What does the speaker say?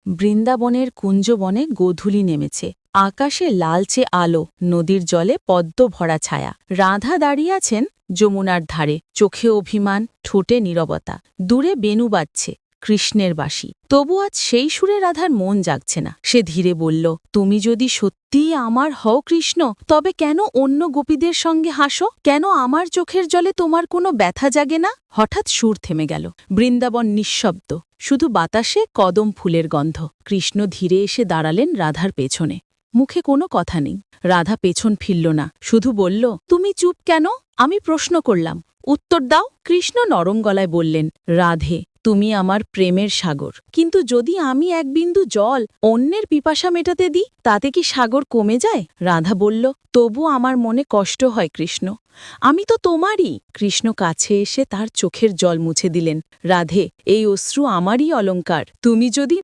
বৃন্দাবনের কুঞ্জবনে গোধূলি নেমেছে। আকাশে লালচে আলো, নদীর জলে পদ্ম ভরা ছায়া। রাধা দাঁড়িয়ে আছেন যমুনার ধারে, চোখে অভিমান, ঠোঁটে নীরবতা। দূরে বেণু বাজছে, কৃষ্ণের বাঁশি। তবু আজ সেই সুরে রাধার মন জাগছে না। সে ধীরে বলল, তুমি যদি সত্যিই আমার হও কৃষ্ণ, তবে কেন অন্য গোপীদের সঙ্গে হাসো? কেন আমার চোখের জলে তোমার কোনো ব্যথা জাগে না? হঠাৎ সুর থেমে গেল। বৃন্দাবন নিঃশব্দ, শুধু বাতাসে কদম ফুলের গন্ধ। কৃষ্ণ ধীরে এসে দাঁড়ালেন রাধার পেছনে। মুখে কোনো কথা নেই। রাধা পেছন ফিরল না, শুধু বলল, তুমি চুপ কেন? আমি প্রশ্ন করলাম, উত্তর দাও। কৃষ্ণ নরম গলায় বললেন, রাধে, তুমি আমার প্রেমের সাগর, কিন্তু যদি আমি এক বিন্দু জল অন্যের পিপাসা মেটাতে দিই, তাতে কি সাগর কমে যায়? রাধা বলল, তবু আমার মনে কষ্ট হয় কৃষ্ণ, আমি তো তোমারই। কৃষ্ণ কাছে এসে তার চোখের জল মুছে দিলেন। রাধে, এই অশ্রু আমারই অলংকার। তুমি যদি